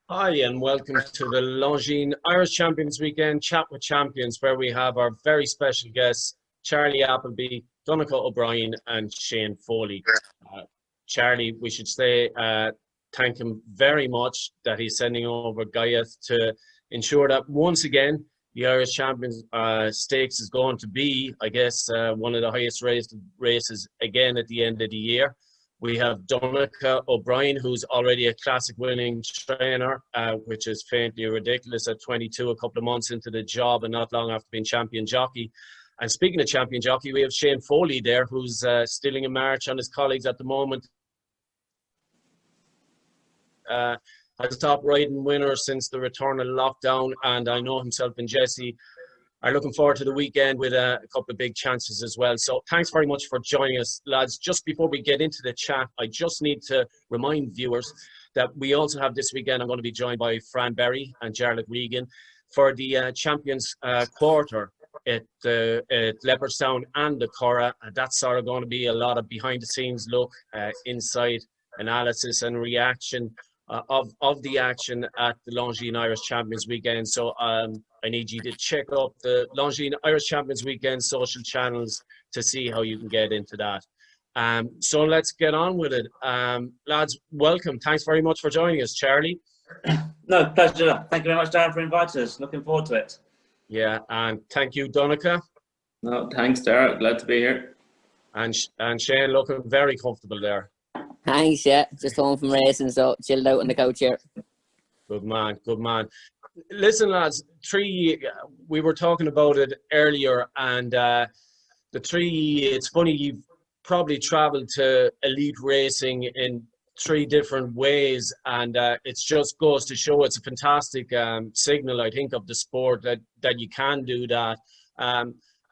Hi, and welcome to the Longines Irish Champions Weekend Chat with Champions, where we have our very special guests, Charlie Appleby, Donnacha O'Brien, and Shane Foley. Uh, Charlie, we should say, thank him very much that he's sending over Guyeth to ensure that once again the Irish Champions Stakes is going to be, I guess, one of the highest races again at the end of the year. We have Donnacha O'Brien, who's already a classic winning trainer, which is faintly ridiculous at 22, a couple of months into the job and not long after being champion jockey. And speaking of champion jockey, we have Shane Foley there, who's stealing a march on his colleagues at the moment. As a top riding winner since the return of lockdown, and I know himself and Jesse are looking forward to the weekend with a couple of big chances as well. So thanks very much for joining us, lads. Just before we get into the chat, I just need to remind viewers that we also have this weekend, I'm going to be joined by Fran Berry and Jarlath Regan for the Champions Quarter at Leopardstown and the Curragh. And that's sort of going to be a lot of behind the scenes look, inside analysis and reaction of the action at the Longines Irish Champions Weekend. So I need you to check up the Longines Irish Champions Weekend social channels to see how you can get into that. So let's get on with it. Lads, welcome. Thanks very much for joining us, Charlie. No, pleasure. Thank you very much, Darren, for inviting us. Looking forward to it. Yeah, and thank you, Donnacha. No, thanks, Daragh. Glad to be here. And Shane, looking very comfortable there. Thanks, yeah. Just home from racing, so chilled out on the couch here. Good man, good man. Listen, lads, we were talking about it earlier, and it's funny, you've probably travelled to elite racing in 3 different ways, and it just goes to show it's a fantastic signal, I think, of the sport that you can do that.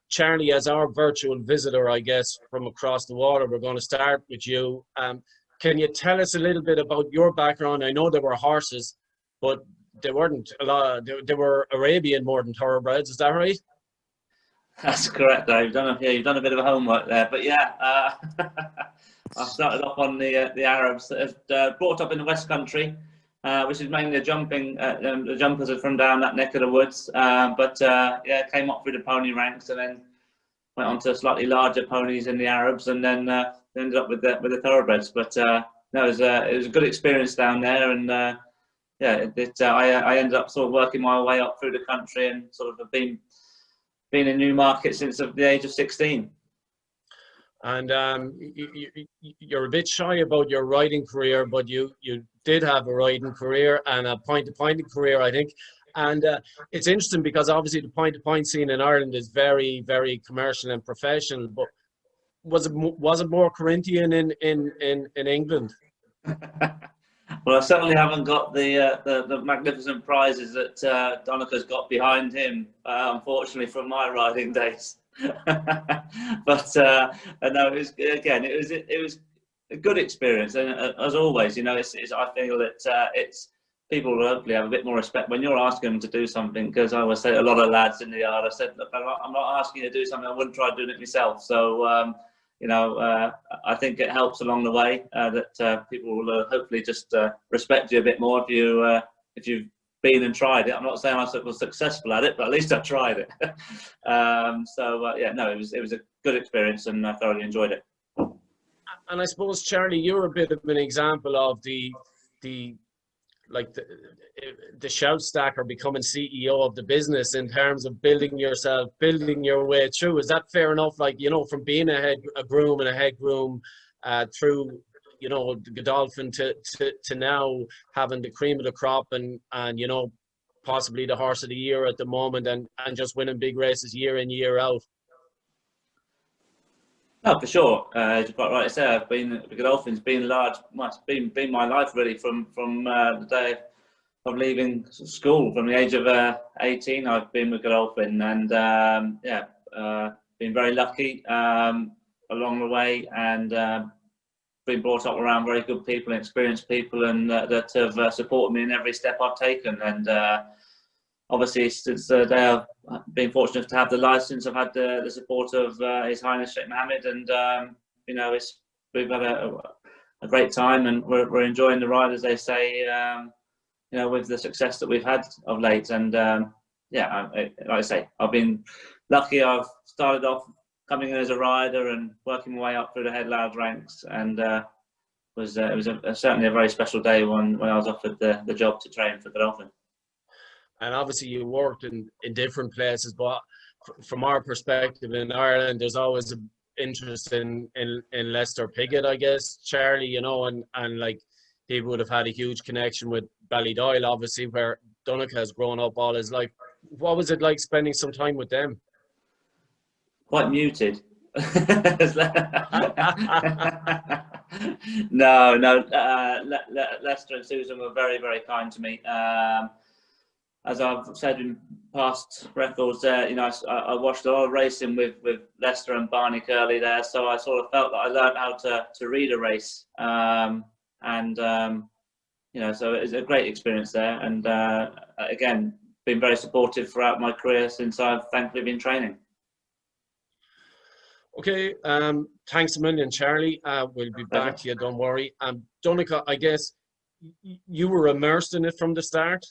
Charlie, as our virtual visitor, I guess, from across the water, we're going to start with you. Can you tell us a little bit about your background? I know there were horses, but there weren't a lot. They were Arabian more than thoroughbreds. Is that right? That's correct, Dave. You've done a bit of homework there. But yeah, I started off on the Arabs. Brought up in the West Country, which is mainly the jumpers are from down that neck of the woods. Yeah, came up through the pony ranks and then went on to slightly larger ponies in the Arabs, and then ended up with the thoroughbreds. But no, it was a good experience down there, and yeah, I ended up sort of working my way up through the country and sort of have been in Newmarket since the age of 16. And you're a bit shy about your riding career, but you did have a riding career and a point-to-point career, I think. And it's interesting because obviously the point-to-point scene in Ireland is very, very commercial and professional. But was it more Corinthian in England? Well, I certainly haven't got the magnificent prizes that Donnacha's got behind him, unfortunately, from my riding days. But no, it was a good experience, and as always, you know, I feel that it's people will hopefully have a bit more respect when you're asking them to do something. Because I always say, a lot of lads in the yard, I said, look, I'm not asking you to do something I wouldn't try doing it myself. So you know, I think it helps along the way that people will hopefully just respect you a bit more if you've been and tried it. I'm not saying I was successful at it, but at least I tried it. Yeah, no, it was a good experience, and I thoroughly enjoyed it. And I suppose, Charlie, you're a bit of an example of the shout stacker becoming CEO of the business in terms of building yourself, building your way through. Is that fair enough? Like, you know, from being a groom and a head groom through, you know, the Godolphin to now having the cream of the crop and you know, possibly the horse of the year at the moment and just winning big races year in, year out. No, for sure. As you're quite right to say, I've been the Godolphin's been been my life really from the day of leaving school. From the age of 18, I've been with Godolphin, and yeah, been very lucky along the way, and been brought up around very good people and experienced people, and that have supported me in every step I've taken. And obviously, since the day I've been fortunate to have the license, I've had the support of His Highness Sheikh Mohammed, and you know, we've had a great time, and we're enjoying the ride, as they say. with the success that we've had of late. And like I say, I've been lucky. I've started off coming in as a rider and working my way up through the head lads ranks, and it was certainly a very special day when I was offered the job to train for Godolphin. And obviously you worked in different places, but from our perspective in Ireland, there's always an interest in Leicester Piggott, I guess, Charlie, and like people would have had a huge connection with Ballydoyle, obviously, where Donnacha has grown up all his life. What was it like spending some time with them? Quite muted. No. Leicester and Susan were very, very kind to me. As I've said in past records, I watched a lot of racing with Leicester and Barney Curley there, so I sort of felt that I learned how to read a race, so it was a great experience there, and again, been very supportive throughout my career since I've thankfully been training. Okay, thanks a million, Charlie. We'll be back to you, don't worry. Donnacha, I guess you were immersed in it from the start.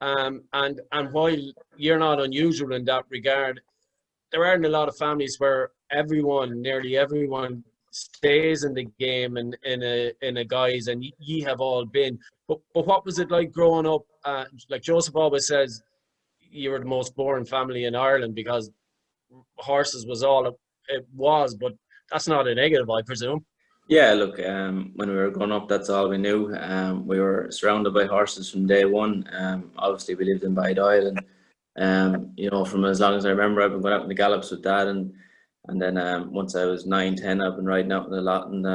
And while you're not unusual in that regard, there aren't a lot of families where nearly everyone stays in the game and in a guise, and ye have all been. But what was it like growing up? Like Joseph always says, you were the most boring family in Ireland because horses was all it was, but that's not a negative, I presume. Yeah, look, when we were growing up, that's all we knew. We were surrounded by horses from day one. Obviously, we lived in Ballydoyle, and from as long as I remember, I've been going out in the gallops with Dad, and then once I was 9, 10, I've been riding out in a lot, and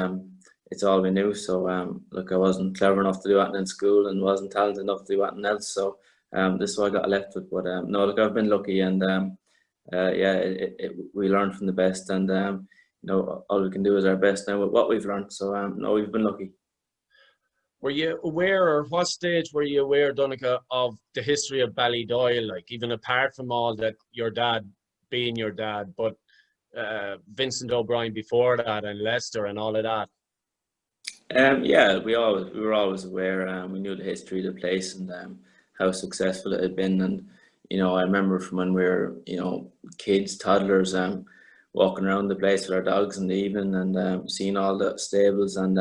it's all we knew. So look, I wasn't clever enough to do anything in school, and wasn't talented enough to do anything else. So this is what I got left with. But no, look, I've been lucky, and we learned from the best, and all we can do is our best now with what we've learned. So no, we've been lucky. Were you aware, or what stage were you aware, Donnacha, of the history of Ballydoyle? Like, even apart from all that, your dad being your dad, but Vincent O'Brien before that, and Leicester and all of that. Yeah, we were always aware. We knew the history of the place and how successful it had been. And I remember from when we were kids, toddlers, walking around the place with our dogs in the evening, and seeing all the stables and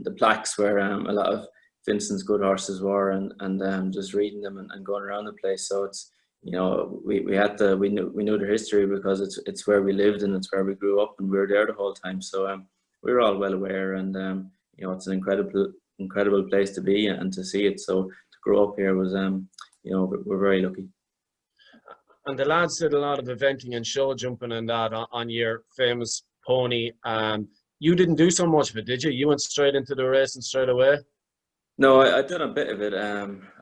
the plaques where a lot of Vincent's good horses were, and just reading them and going around the place. So it's we knew the history because it's where we lived and it's where we grew up, and we were there the whole time. So we were all well aware, and it's an incredible place to be and to see it. So to grow up here was we're very lucky. And the lads did a lot of eventing and show jumping and that on your famous pony. You didn't do so much of it, did you? You went straight into the racing straight away? No, I done a bit of it.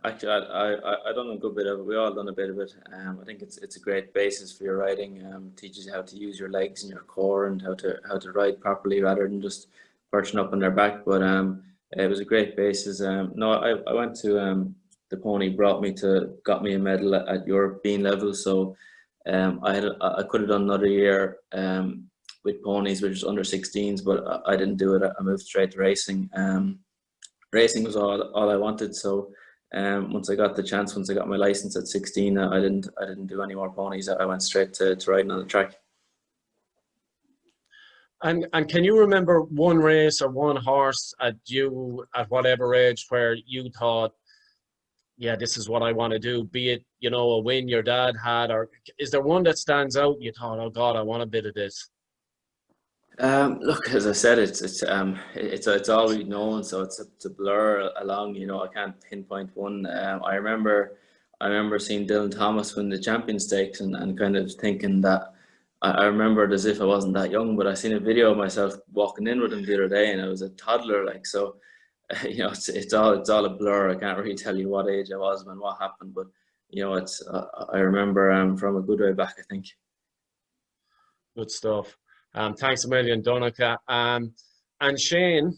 Actually, I done a good bit of it. We all done a bit of it. I think it's a great basis for your riding. Teaches you how to use your legs and your core, and how to ride properly rather than just perching up on their back. But it was a great basis. No, I went to the pony got me a medal at European level. So I could have done another year with ponies, which was under 16s, but I didn't do it. I moved straight to racing. Racing was all I wanted. So once I got the chance, once I got my license at 16, I didn't do any more ponies. I went straight to riding on the track. And can you remember one race or one horse at whatever age where you thought, yeah, this is what I want to do, be it, a win your dad had, or is there one that stands out you thought, oh God, I want a bit of this? Look, as I said, it's all we've known, so it's a blur along. I can't pinpoint one. I remember seeing Dylan Thomas win the Champion Stakes and kind of thinking that I remembered as if I wasn't that young, but I seen a video of myself walking in with him the other day, and I was a toddler, like. So it's all a blur. I can't really tell you what age I was when what happened, but I remember from a good way back, I think. Good stuff. Thanks a million, Donnacha. And Shane,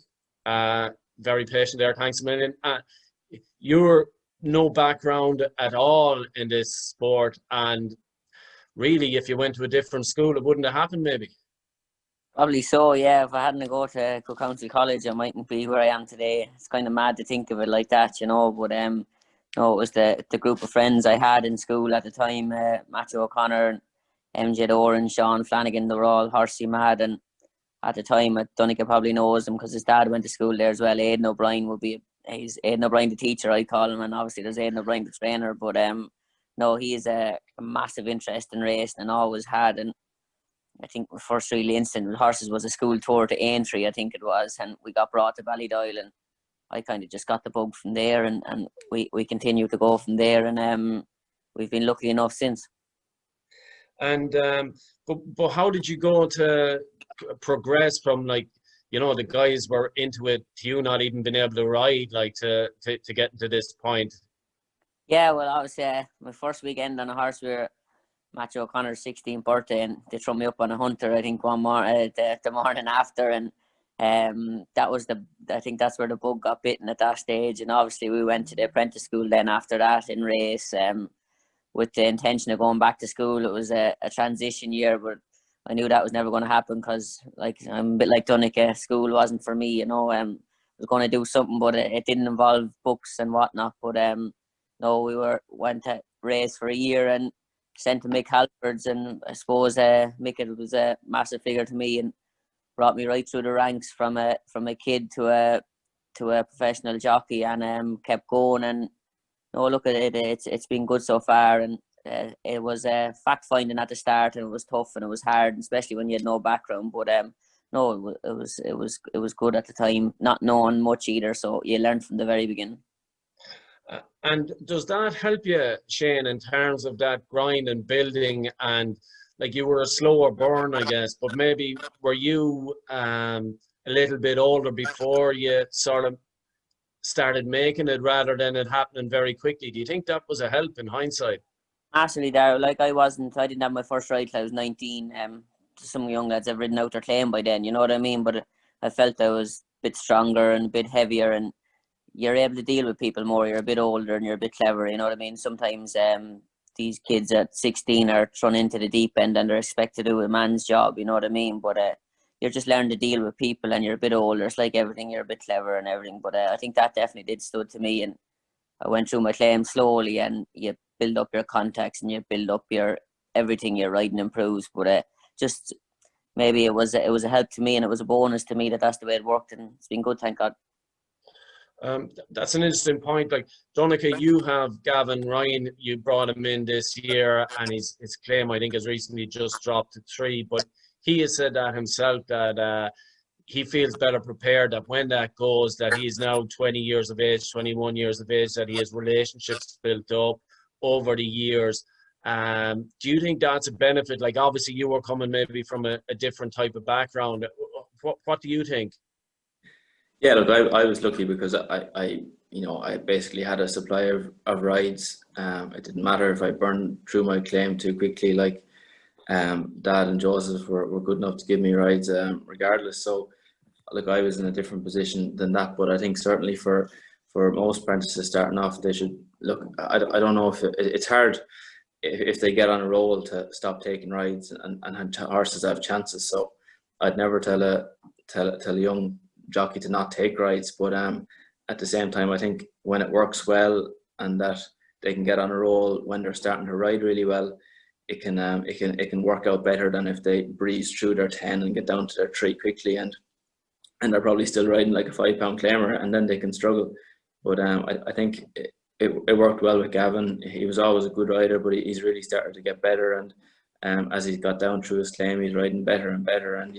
very patient there. Thanks a million. You're no background at all in this sport, and really, if you went to a different school, it wouldn't have happened, maybe. Probably so, yeah. If I hadn't go to Cook County College, I mightn't be where I am today. It's kind of mad to think of it like that, you know. But no, it was the group of friends I had in school at the time. Matthew O'Connor, MJ Oren, Sean Flanagan. They were all horsey mad, and at the time, Donnacha probably knows him because his dad went to school there as well. Aidan O'Brien would be. He's Aidan O'Brien, the teacher, I call him, and obviously there's Aidan O'Brien, the trainer. But no, he is a massive interest in racing and always had. And I think the first really instant with horses was a school tour to Aintree, I think it was, and we got brought to Ballydoyle, and I kind of just got the bug from there, and we continue to go from there, and we've been lucky enough since. And but how did you go to progress from, like, you know, the guys were into it to you not even being able to ride, like, to get to this point? Yeah, well, obviously my first weekend on a horse, we were Matthew O'Connor's 16th birthday, and they threw me up on a hunter, I think, one more the morning after, and that was I think that's where the bug got bitten at that stage. And obviously we went to the apprentice school then after that in race, with the intention of going back to school. It was a transition year, but I knew that was never going to happen because, like, I'm a bit like Donnacha, school wasn't for me, you know. I was going to do something, but it didn't involve books and whatnot. But no, went to race for a year and sent to Mick Halfords, and I suppose Mick, it was a massive figure to me and brought me right through the ranks from a kid to a professional jockey, and kept going. And no, look at it, it's been good so far. And it was fact finding at the start, and it was tough and it was hard, especially when you had no background. But no, it was good at the time, not knowing much either. So you learned from the very beginning. And does that help you, Shane, in terms of that grind and building? And, like, you were a slower burn, I guess, but maybe were you a little bit older before you sort of started making it rather than it happening very quickly? Do you think that was a help in hindsight? Actually, Daragh, like I didn't have my first ride till I was 19. Some young lads have ridden out their claim by then, you know what I mean? But I felt I was a bit stronger and a bit heavier, and you're able to deal with people more. You're a bit older and you're a bit clever, you know what I mean? Sometimes these kids at 16 are thrown into the deep end and they're expected to do a man's job, you know what I mean? But you're just learning to deal with people, and you're a bit older. It's like everything, you're a bit clever and everything. But I think that definitely did stood to me, and I went through my claim slowly, and you build up your contacts and you build up your everything. Your riding improves. But just maybe it was a help to me, and it was a bonus to me that's the way it worked, and it's been good, thank God. That's an interesting point. Like, Donnacha, you have Gavin Ryan, you brought him in this year, and his claim, I think, has recently just dropped to 3, but he has said that himself, that he feels better prepared, that when that goes, that he is now 20 years of age, 21 years of age, that he has relationships built up over the years. Do you think that's a benefit? Like, obviously you were coming maybe from a different type of background. What do you think? Yeah, look, I was lucky because I basically had a supply of rides. It didn't matter if I burned through my claim too quickly. Like, Dad and Joseph were good enough to give me rides regardless. So, look, I was in a different position than that. But I think certainly for most apprentices starting off, they should look. I don't know if it's hard if they get on a roll to stop taking rides and horses have chances. So I'd never tell a young jockey to not take rides, but at the same time, I think when it works well and that they can get on a roll when they're starting to ride really well, it can work out better than if they breeze through their 10 and get down to their 3 quickly, and they're probably still riding like a 5-pound claimer, and then they can struggle. But I think it worked well with Gavin. He was always a good rider, but he's really started to get better, and as he's got down through his claim, he's riding better and better, and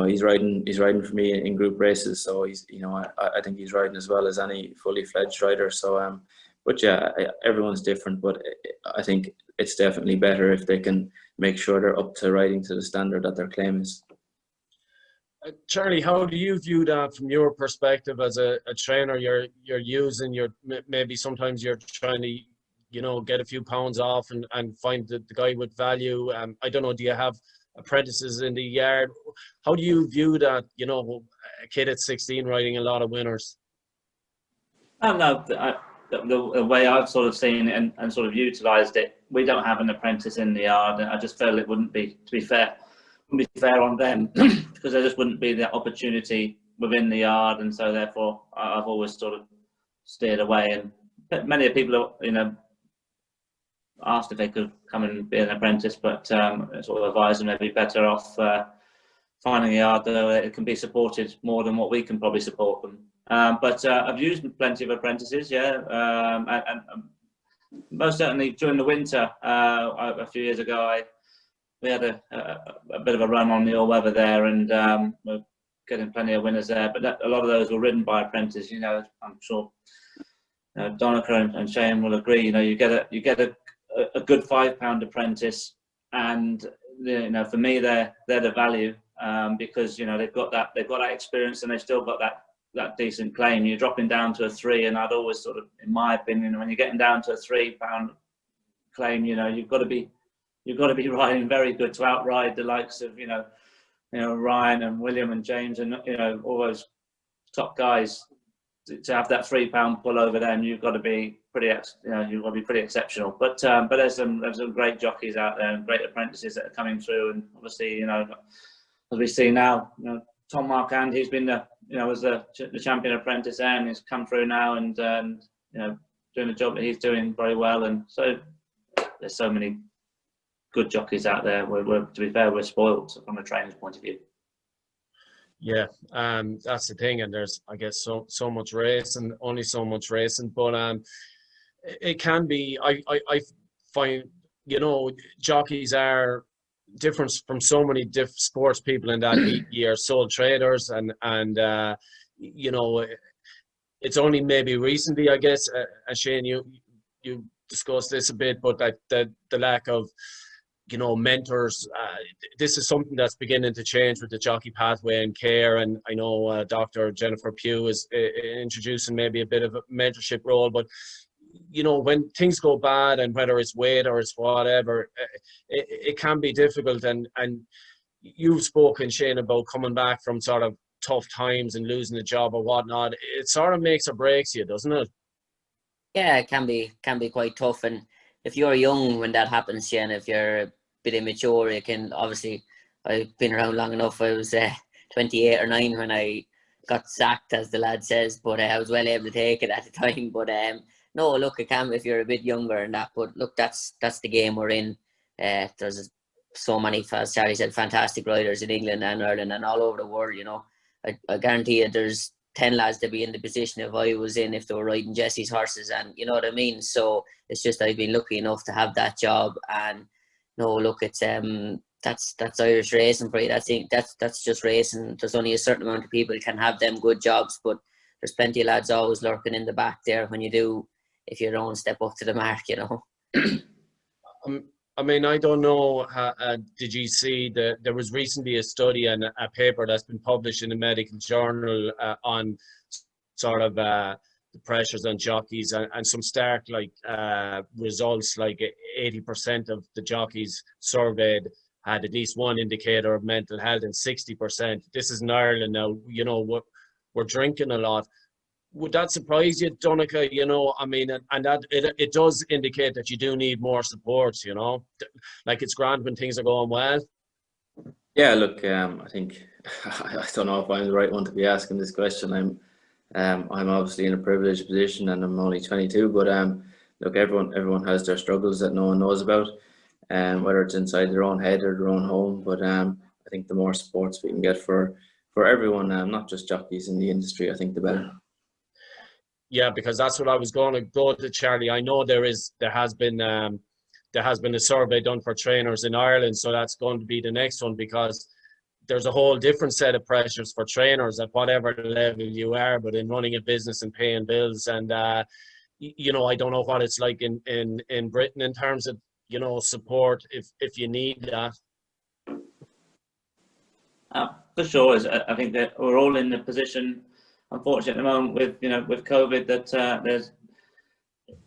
he's riding for me in group races. So I think he's riding as well as any fully fledged rider. So but yeah, everyone's different, but I think it's definitely better if they can make sure they're up to riding to the standard that their claim is. Charlie, how do you view that from your perspective as a trainer? You're using maybe sometimes you're trying to get a few pounds off and find the guy with value. I don't know, do you have apprentices in the yard? How do you view that, a kid at 16 riding a lot of winners? No, the way I've sort of seen it and sort of utilised it, we don't have an apprentice in the yard. I just feel it wouldn't be, to be fair, be fair on them because there just wouldn't be the opportunity within the yard, and so therefore I've always sort of steered away. And many people, you know, asked if they could come and be an apprentice, but sort of advised them they'd be better off finding a yard that it can be supported more than what we can probably support them. But I've used plenty of apprentices, yeah, and most certainly during the winter. A few years ago, we had a bit of a run on the all weather there, and we're getting plenty of winners there. But a lot of those were ridden by apprentices. You know, I'm sure Donnacha and Shane will agree. You know, you get a good £5 apprentice, and you know, for me, they're the value because you know they've got that experience, and they've still got that decent claim. You're dropping down to a 3, and I'd always sort of, in my opinion, when you're getting down to a £3 claim, you know, you've got to be riding very good to outride the likes of you know Ryan and William and James and you know all those top guys. To have that £3 pull over them, you've got to be pretty exceptional. But there's some great jockeys out there and great apprentices that are coming through, and obviously you know as we see now, you know Tom Marquand, he's been was the champion apprentice there, and he's come through now and you know doing the job that he's doing very well. And so there's so many good jockeys out there. To be fair, we're spoiled from a trainer's point of view. Yeah, that's the thing, and there's, I guess, so much racing, only so much racing, but it can be. I find, you know, jockeys are different from so many different sports people in that you're sole traders, and you know, it's only maybe recently, I guess, and Shane, you discussed this a bit, but that the lack of, you know, mentors, this is something that's beginning to change with the jockey pathway and care. And I know Dr. Jennifer Pugh is introducing maybe a bit of a mentorship role, but you know, when things go bad, and whether it's weight or it's whatever, it can be difficult. And you've spoken, Shane, about coming back from sort of tough times and losing a job or whatnot. It sort of makes or breaks you, doesn't it? Yeah, it can be quite tough. And if you're young when that happens, Shane, if you're a bit immature, you can obviously. I've been around long enough. I was 28 or 9 when I got sacked, as the lad says, but I was well able to take it at the time. But no, look, it can if you're a bit younger and that. But look, that's the game we're in. There's so many, as Charlie said, fantastic riders in England and Ireland and all over the world. You know, I guarantee you, there's 10 lads to be in the position if I was in, if they were riding Jesse's horses, and you know what I mean. So it's just I've been lucky enough to have that job, and no, look, it's that's Irish racing for you. That's just racing. There's only a certain amount of people can have them good jobs, but there's plenty of lads always lurking in the back there when you do, if you don't step up to the mark, you know. I mean, I don't know, did you see that there was recently a study and a paper that's been published in a medical journal on sort of the pressures on jockeys, and some stark results, like 80% of the jockeys surveyed had at least one indicator of mental health, and 60%. This is in Ireland now. You know, we're drinking a lot. Would that surprise you, Donnacha? You know, I mean, and that it does indicate that you do need more support, you know? Like, it's grand when things are going well. Yeah, look, I think, I don't know if I'm the right one to be asking this question. I'm obviously in a privileged position, and I'm only 22, but look, everyone has their struggles that no one knows about, whether it's inside their own head or their own home. But I think the more supports we can get for everyone, not just jockeys in the industry, I think the better. Yeah, because that's what I was going to go to, Charlie. I know there has been a survey done for trainers in Ireland, so that's going to be the next one, because there's a whole different set of pressures for trainers at whatever level you are, but in running a business and paying bills. And you know, I don't know what it's like in Britain in terms of, you know, support if you need that. For sure, I think that we're all in the position, unfortunately, at the moment with COVID,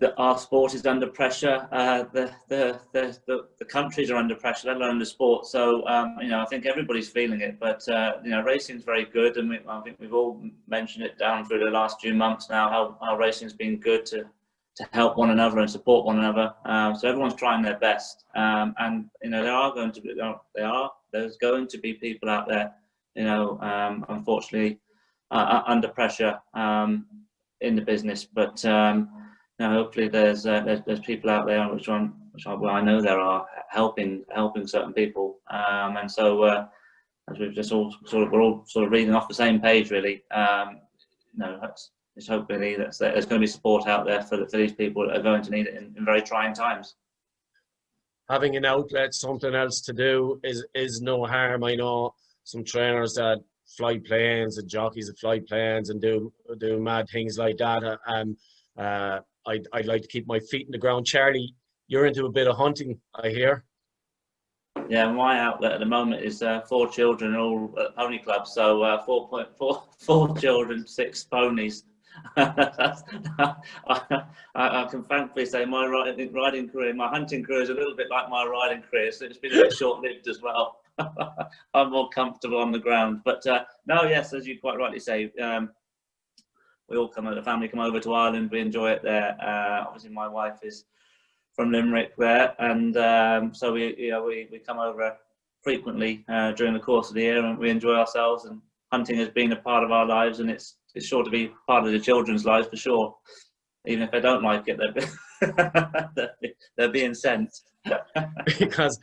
that our sport is under pressure. The countries are under pressure, let alone the sport. So you know, I think everybody's feeling it. But you know, racing's very good, and I think we've all mentioned it down through the last few months now. How racing's been good to help one another and support one another. So everyone's trying their best, and you know there's going to be people out there, you know, unfortunately under pressure in the business, but you know, hopefully there's people out there which I know there are helping certain people, and so as we've just we're all sort of reading off the same page really. You know, it's hopefully there's going to be support out there for these people that are going to need it in very trying times. Having an outlet, something else to do is no harm. I know some trainers that fly planes and jockeys that fly planes and do mad things like that. I'd like to keep my feet in the ground. Charlie, you're into a bit of hunting, I hear. Yeah, my outlet at the moment is 4 children, all at pony clubs. So 4 children, 6 ponies. I can thankfully say my riding career, my hunting career is a little bit like my riding career, so it's been a bit short-lived as well. I'm more comfortable on the ground, but no, yes, as you quite rightly say, we all the family come over to Ireland. We enjoy it there. Obviously, my wife is from Limerick there, and so we come over frequently during the course of the year, and we enjoy ourselves. And hunting has been a part of our lives, and it's sure to be part of the children's lives for sure. Even if they don't like it, they're being sent. Because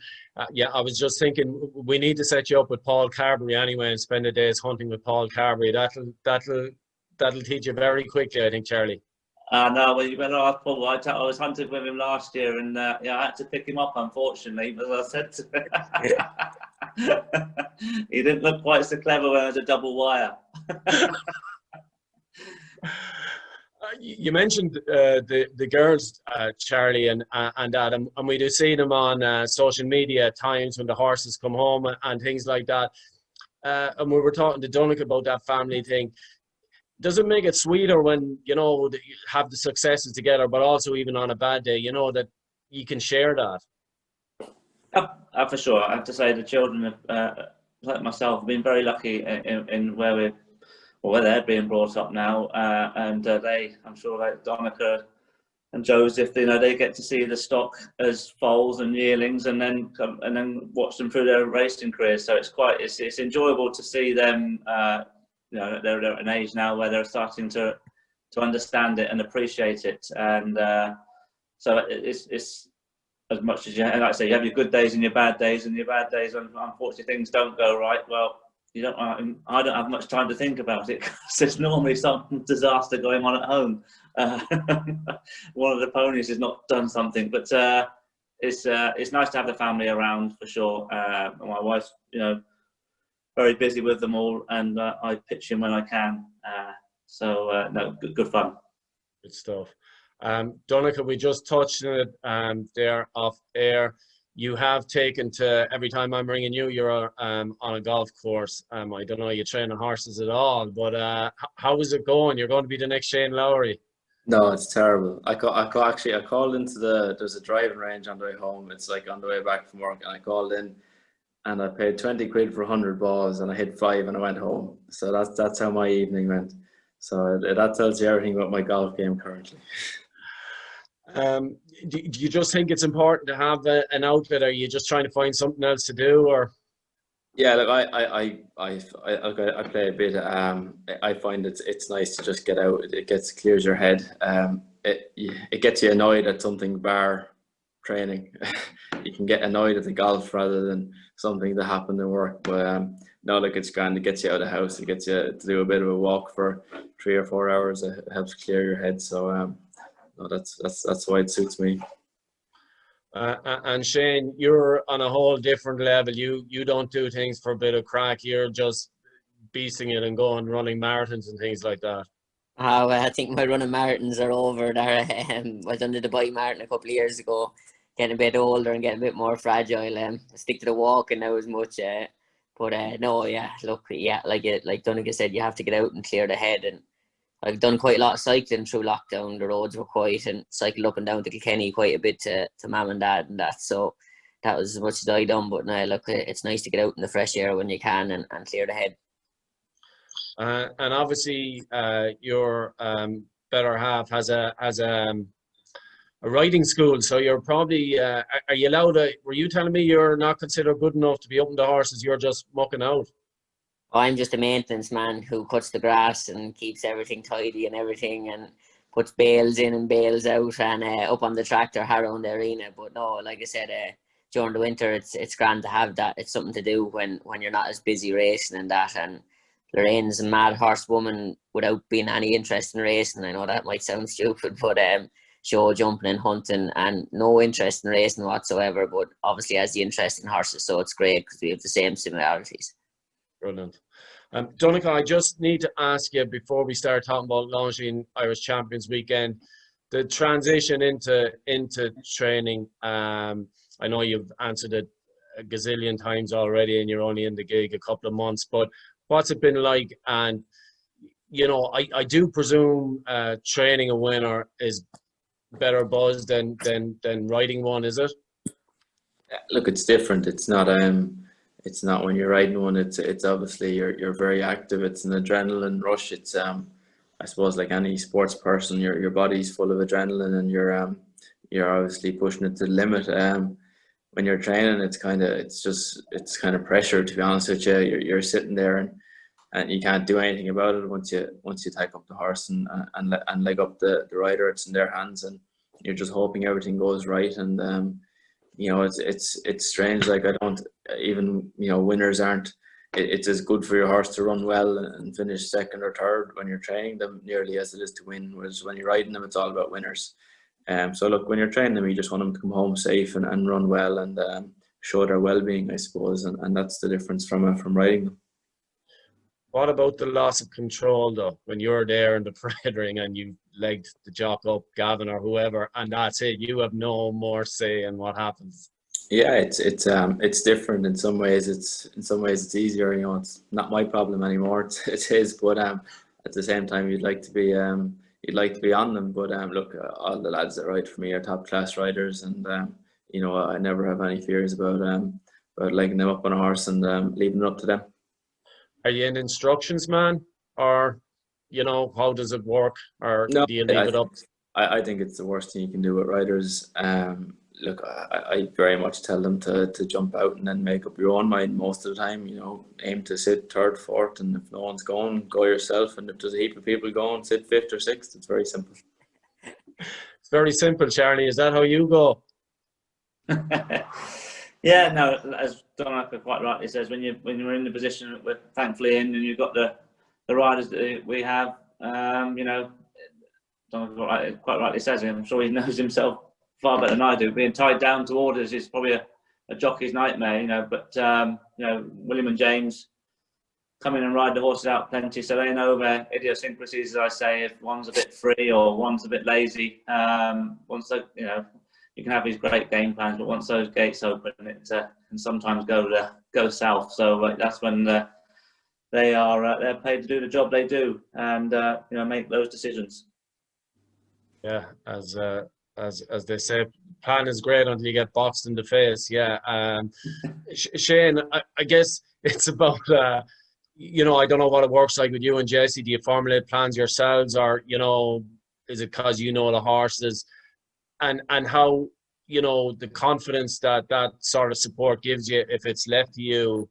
yeah, I was just thinking we need to set you up with Paul Carberry anyway and spend a day's hunting with Paul Carberry. That'll teach you very quickly, I think, Charlie. No, well, you better ask Paul. I was hunting with him last year, and yeah, I had to pick him up, unfortunately. But as I said to him, he didn't look quite so clever when it was a double wire. You mentioned the girls, Charlie and Adam, and we do see them on social media at times when the horses come home and things like that. And we were talking to Donnacha about that family thing. Does it make it sweeter when, you know, that you have the successes together, but also even on a bad day, you know, that you can share that? For sure. I have to say the children have, like myself, have been very lucky in where they're being brought up now, and I'm sure like Donnacha and Joseph, you know, they get to see the stock as foals and yearlings, and then watch them through their racing careers. So it's enjoyable to see them. You know, they're at an age now where they're starting to understand it and appreciate it, and so it's as much as like I say, you have your good days and your bad days, and your bad days, unfortunately, things don't go right. Well, I don't have much time to think about it because there's normally some disaster going on at home. One of the ponies has not done something, but it's nice to have the family around for sure. My wife's, you know, very busy with them all, and I pitch in when I can. So no, good fun. Good stuff. Donnacha, we just touched on it there off air. You have taken to, every time I'm ringing you, you're on a golf course. I don't know, you training horses at all, but how is it going? You're going to be the next Shane Lowry. No, it's terrible. I called into there's a driving range on the way home. It's like on the way back from work, and I called in and I paid 20 quid for 100 balls, and I hit 5 and I went home. So that's how my evening went. So that tells you everything about my golf game currently. Do you just think it's important to have an outlet? Are you just trying to find something else to do, or? Yeah, look, I play a bit. I find it's nice to just get out. It clears your head. It gets you annoyed at something bar training. You can get annoyed at the golf rather than something that happened in work. But no, look, it's grand. It gets you out of the house. It gets you to do a bit of a walk for 3 or 4 hours. It helps clear your head. So no, that's why it suits me. And Shane, you're on a whole different level. You don't do things for a bit of crack. You're just beasting it and going running marathons and things like that. Well, I think my running marathons are over there. I done the Dubai Marathon a couple of years ago, getting a bit older and getting a bit more fragile. I stick to the walking now as much. But no, yeah, look, yeah, like Donnacha said, you have to get out and clear the head. And I've done quite a lot of cycling through lockdown. The roads were quiet, and cycled up and down to Kilkenny quite a bit to Mum and Dad and that. So that was as much as I done. But now, look, it's nice to get out in the fresh air when you can and clear the head. And obviously, your better half has a a riding school. So you're probably, are you allowed to, were you telling me you're not considered good enough to be up on the horses, you're just mucking out? I'm just a maintenance man who cuts the grass and keeps everything tidy and everything, and puts bales in and bales out, and up on the tractor, harrow in the arena. But no, like I said, during the winter, it's grand to have that. It's something to do when you're not as busy racing and that. And Lorraine's a mad horsewoman without being any interest in racing. I know that might sound stupid, but show jumping and hunting, and no interest in racing whatsoever. But obviously has the interest in horses, so it's great because we have the same similarities. Brilliant. Donnacha, I just need to ask you before we start talking about Longines Irish Champions Weekend, the transition into training. I know you've answered it a gazillion times already, and you're only in the gig a couple of months. But what's it been like? And you know, I do presume training a winner is better buzz than riding one, is it? Look, it's different. It's not when you're riding one. It's obviously you're very active. It's an adrenaline rush. It's I suppose like any sports person, your body's full of adrenaline, and you're obviously pushing it to the limit. When you're training, it's kind of pressure, to be honest with you. You're sitting there and you can't do anything about it once you take up the horse and leg up the rider. It's in their hands, and you're just hoping everything goes right. And you know, it's strange. Like, I don't even, you know, winners aren't. It's as good for your horse to run well and finish second or third when you're training them nearly as it is to win. Whereas when you're riding them, it's all about winners. So look, when you're training them, you just want them to come home safe and run well and show their well-being, I suppose, and that's the difference from riding them. What about the loss of control, though, when you're there in the parade ring and you legged the jock up, Gavin or whoever, and that's it? You have no more say in what happens. Yeah, it's different in some ways. It's easier. You know, it's not my problem anymore. It's his. But at the same time, you'd like to be on them. But look, all the lads that ride for me are top class riders, and you know, I never have any fears about legging them up on a horse and leaving it up to them. Are you an instructions man, or you know, how does it work, or No, do you leave it up? I think it's the worst thing you can do with riders. Look, I very much tell them to jump out and then make up your own mind most of the time. You know, aim to sit third, fourth, and if no one's going, go yourself. And if there's a heap of people going, sit fifth or sixth. It's very simple. It's very simple, Charlie. Is that how you go? Yeah, no, as Donnacha quite rightly says, when you're in the position that we're thankfully in, and you've got the riders that we have, you know, Donnacha quite rightly says, I'm sure he knows himself far better than I do. Being tied down to orders is probably a jockey's nightmare, you know. But you know, William and James come in and ride the horses out plenty, so they know their idiosyncrasies. As I say, if one's a bit free or one's a bit lazy, once they, you know, you can have these great game plans, but once those gates open, it can sometimes go south. So that's when they're paid to do the job they do, and you know, make those decisions. Yeah, as they say, plan is great until you get boxed in the face. Yeah. Shane, I guess it's about you know, I don't know what it works like with you and Jesse. Do you formulate plans yourselves, or you know, is it because you know the horses? And how, you know, the confidence that sort of support gives you if it's left to you?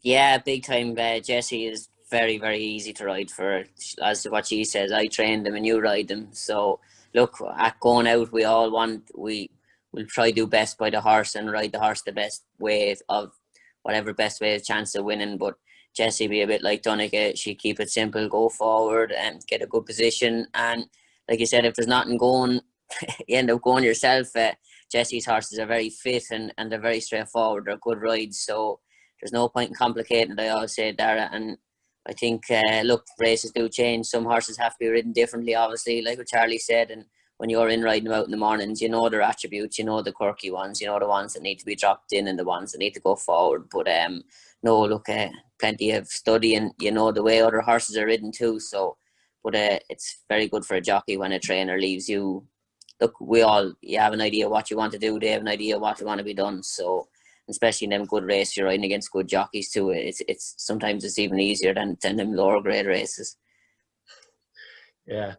Yeah, big time. Jesse is very, very easy to ride for. As to what she says, I train them and you ride them. So look, at going out, we'll try to do best by the horse and ride the horse the best way of whatever best way of chance of winning. But Jessie be a bit like Donnacha. She keep it simple, go forward and get a good position. And like you said, if there's nothing going, you end up going yourself. Jessie's horses are very fit and they're very straightforward. They're good rides, so there's no point in complicating it. I always say, Daragh, and I think look, races do change. Some horses have to be ridden differently, obviously, like what Charlie said. And when you're in riding them out in the mornings, you know their attributes, you know the quirky ones, you know the ones that need to be dropped in and the ones that need to go forward. But no, look, plenty of study, and you know the way other horses are ridden too. So, but it's very good for a jockey when a trainer leaves you. Look, you have an idea what you want to do. They have an idea what they want to be done. So, especially in them good races, you're riding against good jockeys too. It's sometimes it's even easier than them lower grade races. Yeah.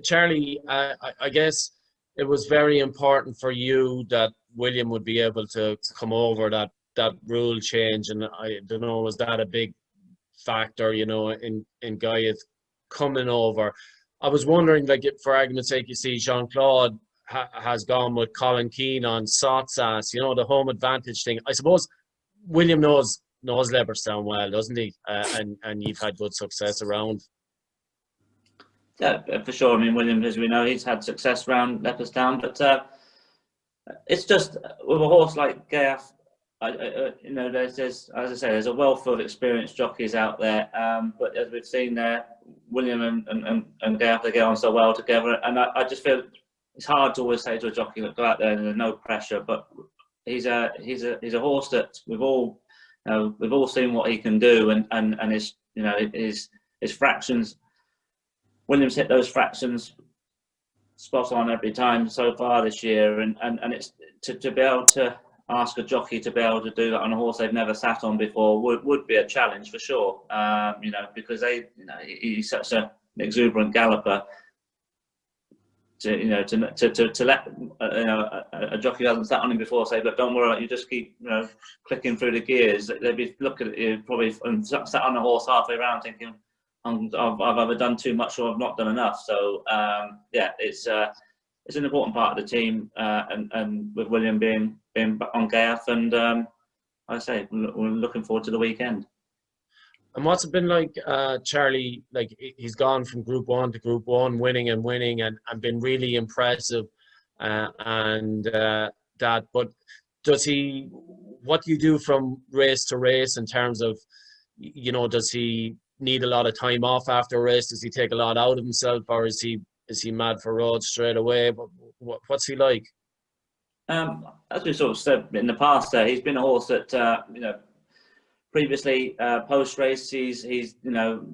Charlie, I guess it was very important for you that William would be able to come over that rule change, and I don't know, was that a big factor, in Guyeth coming over? I was wondering, like, for argument's sake, you see Jean-Claude has gone with Colin Keane on Sotsas, the home advantage thing. I suppose William knows Leopardstown well, doesn't he? And you've had good success around. Yeah, for sure. I mean, William, as we know, he's had success around Leopardstown, but it's just with a horse like Gayaf, there's as I say, there's a wealth of experienced jockeys out there. But as we've seen there, William and Gayaf, they get on so well together, and I just feel it's hard to always say to a jockey, look, go out there and there's no pressure. But he's a horse that we've all seen what he can do, and his fractions. Williams hit those fractions spot on every time so far this year, and it's to be able to ask a jockey to be able to do that on a horse they've never sat on before would be a challenge for sure. Because he's such an exuberant galloper. To let a jockey who hasn't sat on him before say, "Look, don't worry, you just keep clicking through the gears." They'd be looking at you probably and sat on a horse halfway around thinking, I've either done too much or I've not done enough. So it's an important part of the team, and with William being on Gayaf, and I say we're looking forward to the weekend. And what's it been like, Charlie? Like, he's gone from Group 1 to Group 1, winning and been really impressive, that. But what do you do from race to race in terms of, does he need a lot of time off after a race? Does he take a lot out of himself, or is he mad for roads straight away? What's he like? As we sort of said in the past, he's been a horse that previously post race he's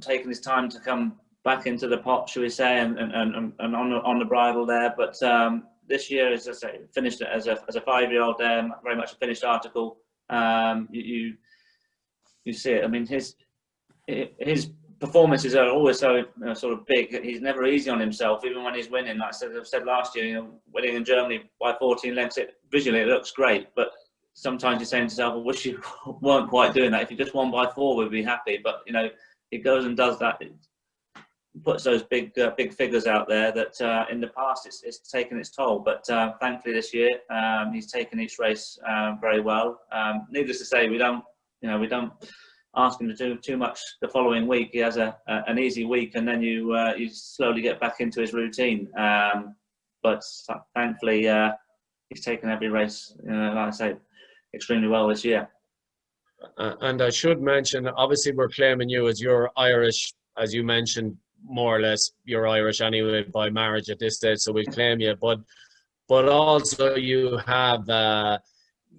taken his time to come back into the pot, shall we say, and on the bridle there. But this year, as I say, finished it as a 5-year-old there, very much a finished article. You see it. I mean, his performances are always so sort of big. He's never easy on himself, even when he's winning. Like I've said last year, winning in Germany by 14 lengths, visually it looks great, but sometimes you're saying to yourself, I wish you weren't quite doing that. If you just won by 4, we'd be happy. But he goes and does that. It puts those big figures out there that in the past it's taken its toll. But thankfully this year he's taken each race very well. Needless to say, we don't ask him to do too much the following week. He has an easy week, and then you slowly get back into his routine. But thankfully, he's taken every race, like I say, extremely well this year. And I should mention, obviously, we're claiming you as you're Irish, as you mentioned, more or less. You're Irish anyway by marriage at this stage, so we claim you. But also you have.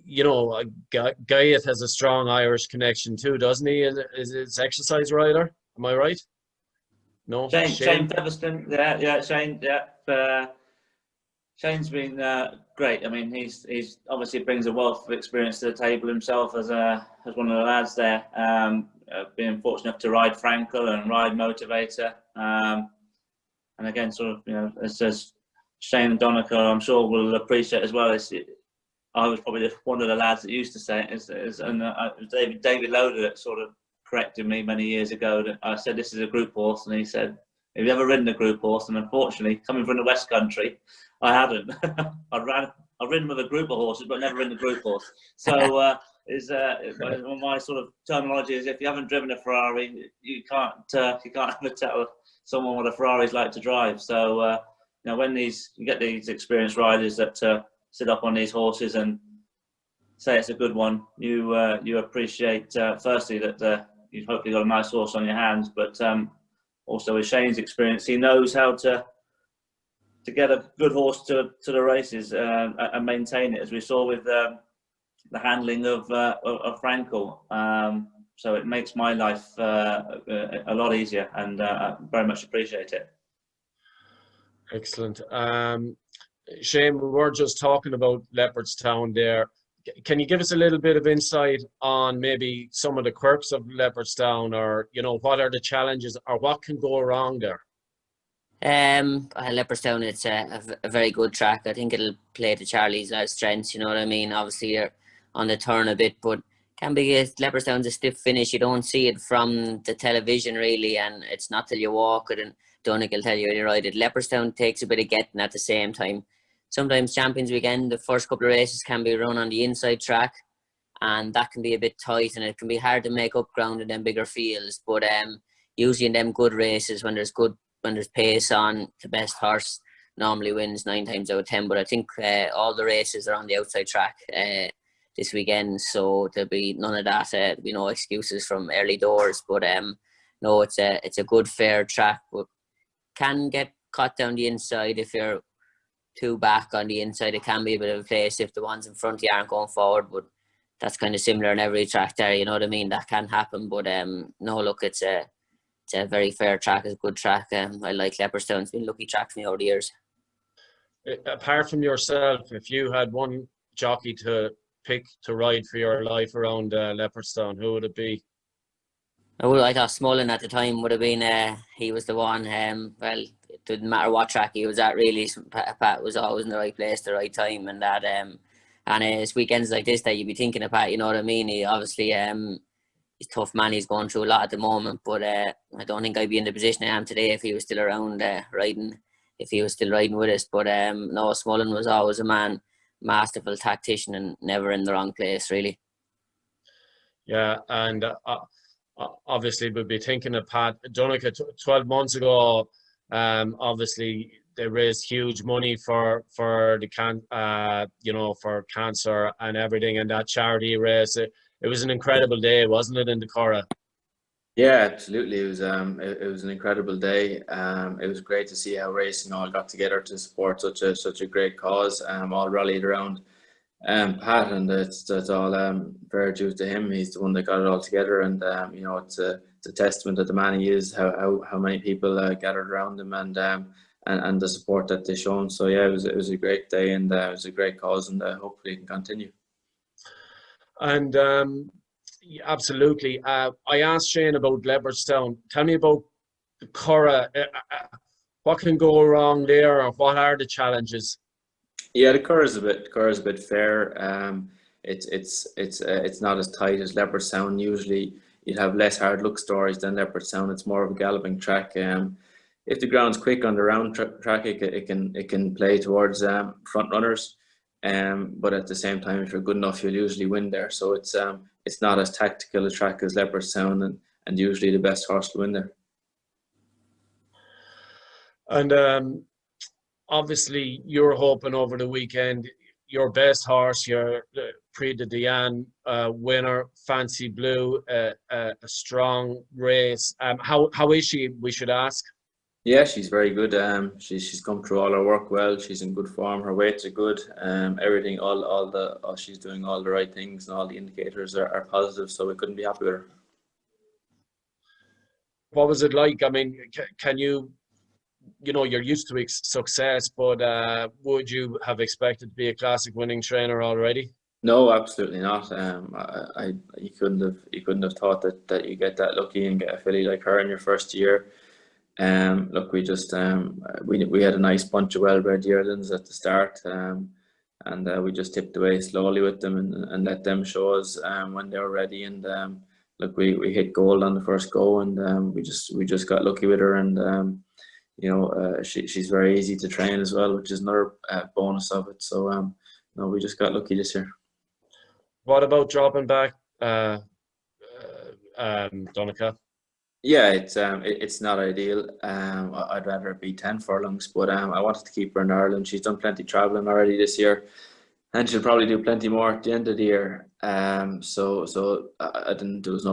Guyeth has a strong Irish connection too, doesn't he? Is his exercise rider? Am I right? No, Shane Featherstone. Yeah, Shane. Yeah, Shane's been great. I mean, he's obviously brings a wealth of experience to the table himself as one of the lads there. Being fortunate enough to ride Frankel and ride Motivator, and again, sort of as Shane and Donnacha, I'm sure will appreciate as well. I was probably one of the lads that used to say it, and David Loader that sort of corrected me many years ago. That I said this is a group horse, and he said, "Have you ever ridden a group horse?" And unfortunately, coming from the West Country, I hadn't. I've ridden with a group of horses, but never ridden a group horse. So my sort of terminology is, if you haven't driven a Ferrari, you can't ever tell someone what a Ferrari's like to drive. So when you get these experienced riders that sit up on these horses and say it's a good one, you appreciate firstly that you've hopefully got a nice horse on your hands, but also with Shane's experience, he knows how to get a good horse to the races and maintain it, as we saw with the handling of Frankel. So it makes my life a lot easier, and I very much appreciate it. Excellent. Shane, we were just talking about Leopardstown there. Can you give us a little bit of insight on maybe some of the quirks of Leopardstown, or what are the challenges, or what can go wrong there? Leopardstown, it's a very good track. I think it'll play to Charlie's strengths. You know what I mean? Obviously, you're on the turn a bit, but can be Leopardstown's a stiff finish. You don't see it from the television really, and it's not till you walk it. And Donnacha will tell you when you ride it. Leopardstown takes a bit of getting at the same time. Sometimes Champions Weekend, the first couple of races can be run on the inside track, and that can be a bit tight, and it can be hard to make up ground in them bigger fields. But usually in them good races, when there's pace on, the best horse normally wins 9 times out of 10. But I think all the races are on the outside track this weekend, so there'll be none of that. There'll be no excuses from early doors. But no, it's a good fair track, but can get caught down the inside if you're too back on the inside. It can be a bit of a place if the ones in front of you aren't going forward, but that's kind of similar in every track there, you know what I mean? That can happen. But no, look, it's a very fair track. It's a good track. I like Leopardstown. It's been a lucky track for me over the years. Apart from yourself, if you had one jockey to pick to ride for your life around Leopardstown, who would it be? I thought Smullen at the time would have been, he was the one. Well, it didn't matter what track he was at really. Pat was always in the right place, the right time, and that. And it's weekends like this that you'd be thinking of Pat, you know what I mean? He obviously, he's a tough man. He's going through a lot at the moment, but I don't think I'd be in the position I am today if he was still around riding. If he was still riding with us, but no, Smullen was always a man, masterful tactician, and never in the wrong place really. Yeah, and obviously we'll be thinking of Pat Donnacha 12 months ago. Obviously they raised huge money for the for cancer and everything, and that charity race. It was an incredible day, wasn't it, in the Curragh? Yeah, absolutely. It was an incredible day. It was great to see how racing all got together to support such a great cause. All rallied around Pat, and it's all fair due to him. He's the one that got it all together, and it's a testament to the man he is. How many people gathered around him, and the support that they shown. So yeah, it was a great day, and it was a great cause, and hopefully it can continue. And absolutely. I asked Shane about Leopardstown. Tell me about the Curragh. What can go wrong there, or what are the challenges? Yeah, the Curragh's a bit fair. It's not as tight as Leopardstown. Usually, you'd have less hard luck stories than Leopardstown. It's more of a galloping track. If the ground's quick on the round track, it can play towards front runners. But at the same time, if you're good enough, you'll usually win there. So it's not as tactical a track as Leopardstown, and usually the best horse will win there. And obviously, you're hoping over the weekend your best horse, your Prix de Diane winner, Fancy Blue, a strong race. How is she? We should ask. Yeah, she's very good. She's come through all her work well. She's in good form. Her weights are good. Everything, she's doing all the right things, and all the indicators are positive. So we couldn't be happy with her. What was it like? I mean, can you? You're used to success, but would you have expected to be a classic winning trainer already? No, absolutely not. You couldn't have thought that you get that lucky and get a filly like her in your first year. Look, we just we had a nice bunch of well-bred yearlings at the start, and we just tipped away slowly with them and let them show us when they were ready. And look, we hit gold on the first go, and we just got lucky with her. And she's very easy to train as well, which is another bonus of it. So no, we just got lucky this year. What about dropping back, Donnacha? Yeah, it's not ideal. I'd rather it be 10 furlongs, but I wanted to keep her in Ireland. She's done plenty travelling already this year, and she'll probably do plenty more at the end of the year. So I didn't. There was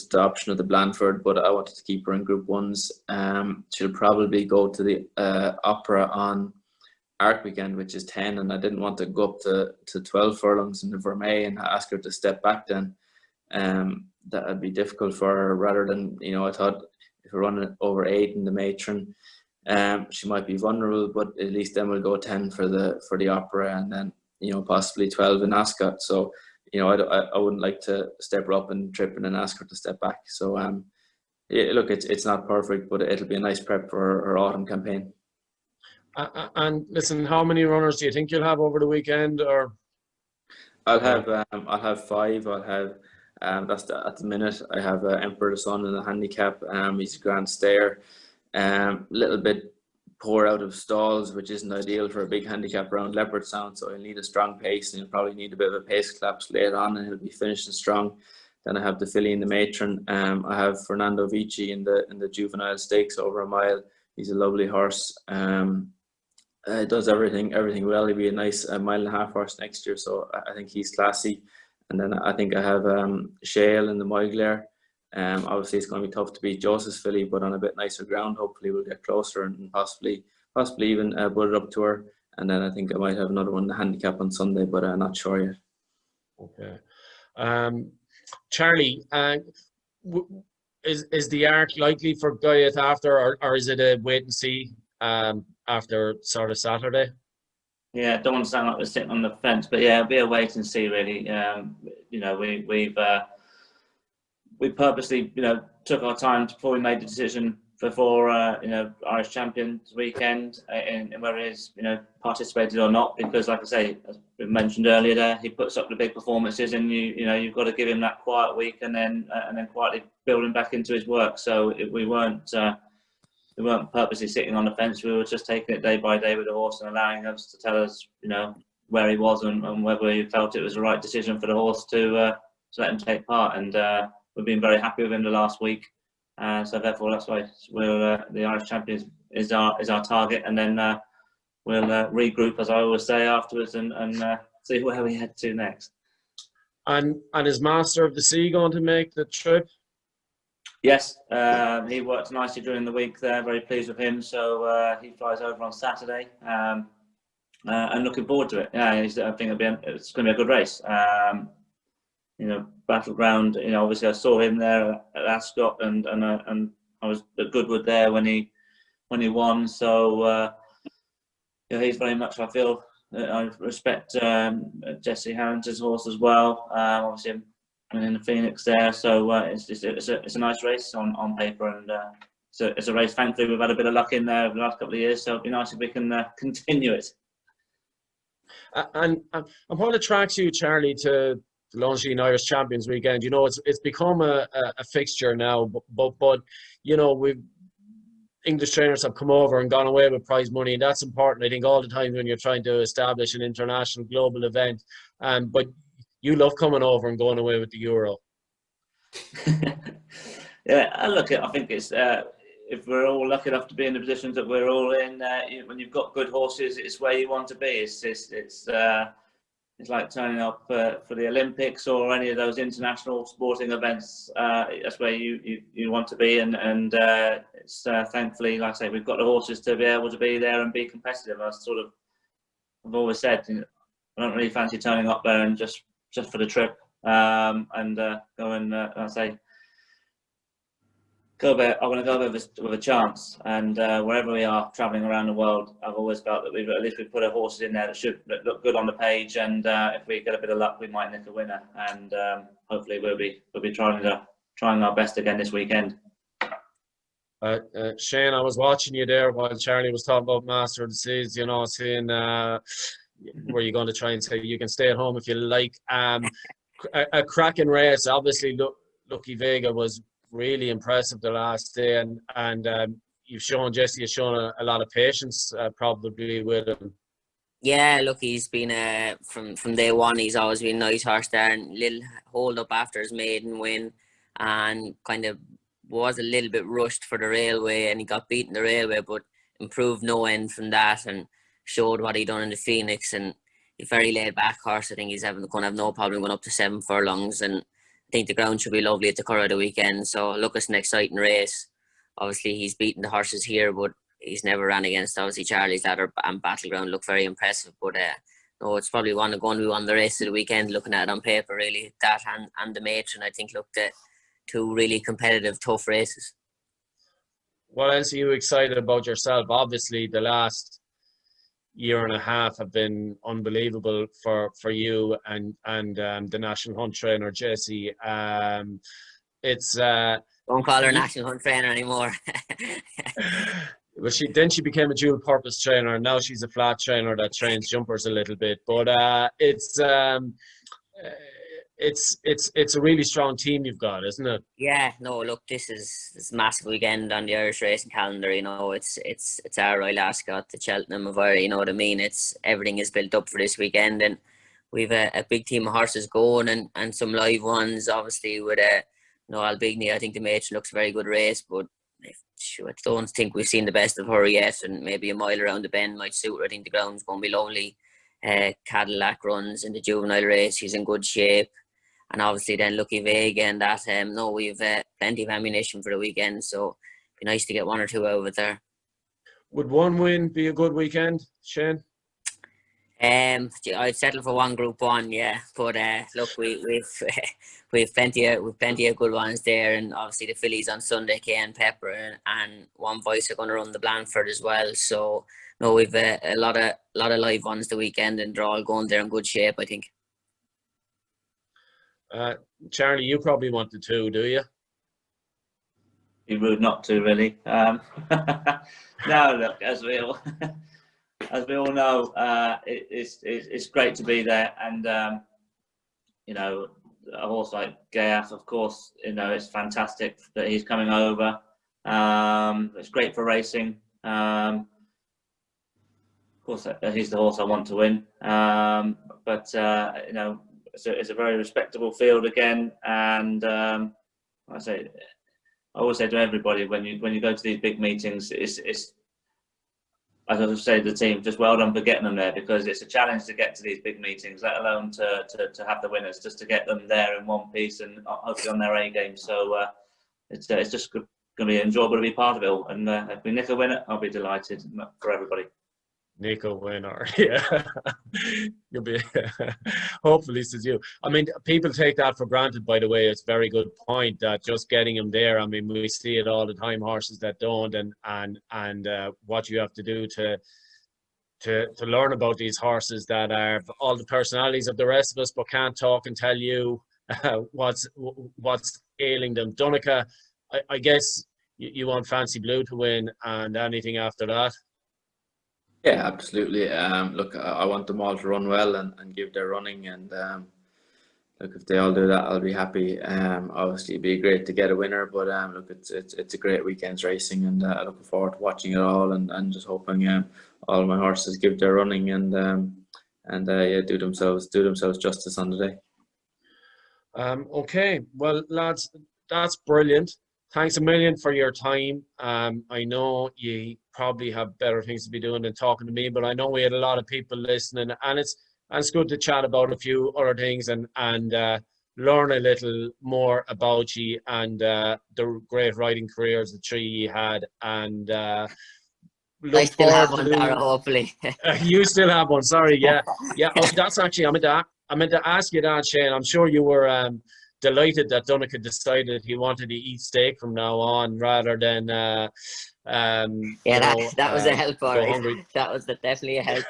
the option of the Blandford, but I wanted to keep her in Group 1s. She'll probably go to the Opera on Arc Weekend, which is 10, and I didn't want to go up to 12 furlongs in the Vermeil and ask her to step back then. That would be difficult for her, rather than, I thought if we're running over 8 in the Matron, she might be vulnerable, but at least then we'll go 10 for the Opera, and then possibly 12 in Ascot. So I wouldn't like to step her up and trip and then ask her to step back. So look, it's not perfect, but it'll be a nice prep for her autumn campaign. And listen, how many runners do you think you'll have over the weekend? Or I'll have 5. I'll have at the minute I have Emperor the Sun in the handicap. He's a grand stayer. Little bit poor out of stalls, which isn't ideal for a big handicap around Leopardstown. So he'll need a strong pace, and he'll probably need a bit of a pace collapse later on, and he'll be finishing strong. Then I have the filly and the matron. I have Fernando Vici in the juvenile stakes over a mile. He's a lovely horse. Does everything well. He'll be a nice 1.5 mile horse next year, so I think he's classy. And then I think I have Shale in the Moigler. Obviously it's going to be tough to beat Joseph's filly, but on a bit nicer ground, hopefully we'll get closer and possibly even put it up to her. And then I think I might have another one, the handicap on Sunday, but I'm not sure yet. Okay. Charlie, is the arc likely for Guyot after, or is it a wait and see after sort of Saturday? Yeah, don't want to sound like we're sitting on the fence, but yeah, it'll be a wait and see really. You know, we purposely, you know, took our time before we made the decision before, you know, Irish Champions weekend, and whether he's, you know, participated or not, because like I say, as we mentioned earlier there, he puts up the big performances, and you know, you've got to give him that quiet week and then quietly build him back into his work. So we weren't purposely sitting on the fence. We were just taking it day by day with the horse and allowing us to tell us, you know, where he was and whether we felt it was the right decision for the horse to let him take part. And we've been very happy with him the last week. So therefore, that's why the Irish Champions is our target, and then we'll regroup, as I always say, afterwards, and see where we head to next. And is Master of the Sea going to make the trip? Yes, he worked nicely during the week there. Very pleased with him. So he flies over on Saturday, and looking forward to it. Yeah, I think it's going to be a good race. You know, Battleground. You know, obviously I saw him there at Ascot, and I was at Goodwood there when he won. So yeah, he's very much. I feel I respect Jesse Harrington's horse as well. Obviously, I'm in the Phoenix there, so it's a nice race on paper, and it's a race. Thankfully, we've had a bit of luck in there over the last couple of years, so it'd be nice if we can continue it. And what attracts you, Charlie, to the Longines Irish Champions weekend? You know, it's become a fixture now, but you know, English trainers have come over and gone away with prize money, and that's important, I think, all the time when you're trying to establish an international global event. But you love coming over and going away with the Euro. Yeah, look, I think it's if we're all lucky enough to be in the positions that we're all in, when you've got good horses, it's where you want to be. It's like turning up for the Olympics or any of those international sporting events. That's where you want to be, and it's thankfully, like I say, we've got the horses to be able to be there and be competitive. I've always said, you know, I don't really fancy turning up there and just for the trip, and go and I say, go there. I want to go there with a chance, and wherever we are travelling around the world, I've always felt that at least we've put our horses in there that should look good on the page, and if we get a bit of luck, we might nick a winner, and hopefully we'll be trying our best again this weekend. Shane, I was watching you there while Charlie was talking about Master of the Seas, you know, saying were you going to try and say you can stay at home if you like? A cracking race. Obviously, Lucky Vega was really impressive the last day, and Jesse has shown a lot of patience probably with him. Yeah, look, he's been from day one. He's always been a nice horse there, and little hold up after his maiden win, and kind of was a little bit rushed for the railway, and he got beaten the railway, but improved no end from that, and showed what he done in the Phoenix. And a very laid back horse. I think he's going to have no problem going up to 7 furlongs, and I think the ground should be lovely at the Curragh the weekend. So look, it's an exciting race. Obviously, he's beaten the horses here, but he's never ran against, obviously, Charlie's Ladder and Battleground look very impressive. But no, it's probably going to be one of the races of the weekend, looking at it on paper, really. That and the Matron, I think, looked at 2 really competitive, tough races. What else are you excited about yourself? Obviously, the last year and a half have been unbelievable for you and the National Hunt trainer, Jesse. It's don't call her National Hunt trainer anymore. Well, she became a dual purpose trainer, and now she's a flat trainer that trains jumpers a little bit. But it's a really strong team you've got, isn't it? Yeah, no, look, this is a massive weekend on the Irish racing calendar. You know, it's our Royal Ascot, the Cheltenham of Ireland. You know what I mean? Everything is built up for this weekend, and we've a big team of horses going, and some live ones, obviously with Albigny. I think the matron looks a very good race, but I don't think we've seen the best of her yet, and maybe a mile around the bend might suit her. I think the ground's going to be lovely. Cadillac runs in the juvenile race. She's in good shape. And obviously then Lucky Vega and that, we've plenty of ammunition for the weekend, so it'd be nice to get one or two out of it there. Would one win be a good weekend, Shane? I'd settle for one Group 1, yeah. But look, we've plenty of good ones there, and obviously the fillies on Sunday, Kay and Pepper and One Voice are going to run the Blandford as well. So no, we've a lot of live ones the weekend, and they're all going there in good shape, I think. Charlie, you probably want the 2, do you? Be rude not to, really. No, look, as we all know, it's great to be there, and a horse like Gayaf, of course, it's fantastic that he's coming over. It's great for racing. Of course, he's the horse I want to win. But it's a very respectable field again, and I always say to everybody when you go to these big meetings, it's as I say to the team, just well done for getting them there, because it's a challenge to get to these big meetings, let alone to have the winners, just to get them there in one piece and hopefully on their A game. So it's just going to be enjoyable to be part of it all, and if we nick a winner, I'll be delighted for everybody. Nico winner, yeah. You'll be hopefully says you. I mean, people take that for granted. By the way, it's a very good point that just getting them there. I mean, we see it all the time. Horses that don't, and what you have to do to learn about these horses that are all the personalities of the rest of us, but can't talk and tell you what's ailing them. Donnacha, I guess you want Fancy Blue to win, and anything after that. Yeah, absolutely. Look, I want them all to run well and give their running, and look, if they all do that, I'll be happy. Obviously, it'd be great to get a winner, but look, it's a great weekend's racing, and looking forward to watching it all, and just hoping all my horses give their running and do themselves justice on the day. Okay, well, lads, that's brilliant. Thanks a million for your time. I know you probably have better things to be doing than talking to me, but I know we had a lot of people listening, and it's good to chat about a few other things and learn a little more about you and the great riding careers the three you had. And I still have one, Daragh, hopefully. You still have one. Sorry, yeah. Oh, that's actually I meant to ask you that, Shane. I'm sure you were delighted that Donnacha decided he wanted to eat steak from now on rather than that was a help, all right. hungry. That was definitely a help.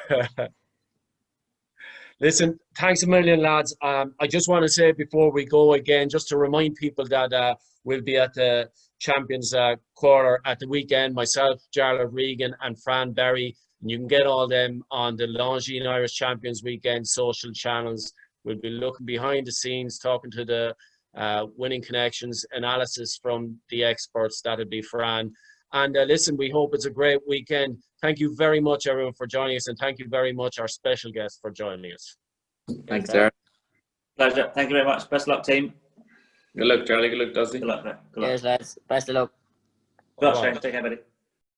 Listen, thanks a million, lads. I just want to say before we go again, just to remind people that we'll be at the Champions Quarter at the weekend, myself, Jarlath Regan and Fran Berry, and you can get all them on the Longines Irish Champions Weekend social channels. We'll be looking behind the scenes, talking to the winning connections, analysis from the experts. That'll be Fran. And listen, we hope it's a great weekend. Thank you very much, everyone, for joining us. And thank you very much, our special guest, for joining us. Thanks, Daragh. Pleasure. Thank you very much. Best of luck, team. Good luck, Charlie. Good luck, Dusty. Good luck, mate. Good luck. Cheers, lads. Best of luck. Good luck, Shane. Take care, buddy.